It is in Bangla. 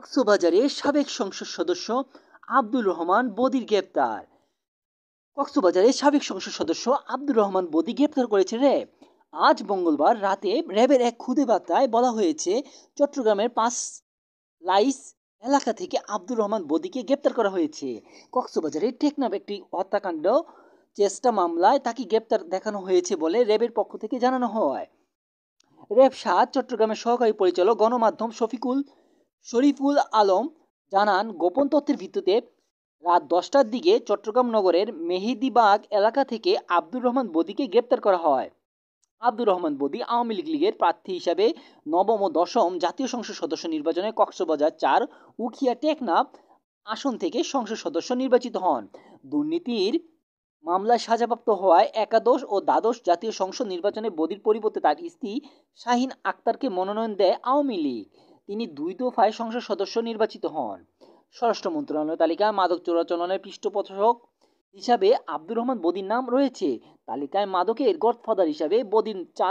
কক্সবাজারের সাবেক সংসদ সদস্য আব্দুর রহমান বদির গ্রেপ্তার। কক্সবাজারের সাবেক সংসদ সদস্য আব্দুর রহমান বদি গ্রেপ্তার করেছে র্যাব। আজ মঙ্গলবার রাতে র্যাবের এক খুদে বার্তায় বলা হয়েছে, চট্টগ্রামের 5 লাইস এলাকা থেকে আব্দুর রহমান বদিকে গ্রেপ্তার করা হয়েছে। কক্সবাজারের টেকনাফ একটি হত্যাকাণ্ড চেষ্টা মামলায় তাকে গ্রেপ্তার দেখানো হয়েছে বলে র্যাবের পক্ষ থেকে জানানো হয়। র্যাব ৭ চট্টগ্রামের সহকারী পরিচালক গণমাধ্যম শরীফুল আলম জানান, গোপন তথ্যের ভিত্তিতে রাত 10টার দিকে চট্টগ্রাম নগরের মেহেদীবাগ এলাকা থেকে আব্দুর রহমান বদিকে গ্রেপ্তার করা হয়। আব্দুর রহমান বদি আওয়ামী লীগের প্রার্থী হিসাবে নবম ও দশম জাতীয় সংসদ সদস্য নির্বাচনে কক্সবাজার ৪ উখিয়া টেকনাফ আসন থেকে সংসদ সদস্য নির্বাচিত হন। দুর্নীতির মামলায় সাজাপ্রাপ্ত হওয়ায় একাদশ ও দ্বাদশ জাতীয় সংসদ নির্বাচনে বদির পরিবর্তে তার স্ত্রী শাহিন আক্তারকে মনোনয়ন দেয় আওয়ামী লীগ। তিনি 2 দফায় সংসদ সদস্য নির্বাচিত হন। স্বরাষ্ট্র মন্ত্রণালয়ের তালিকায় মাদক চোরাচালানের পৃষ্ঠপোষক হিসাবে আব্দুর রহমান বদির নাম রয়েছে। তালিকায় মাদকের গডফাদার হিসাবে বদির 4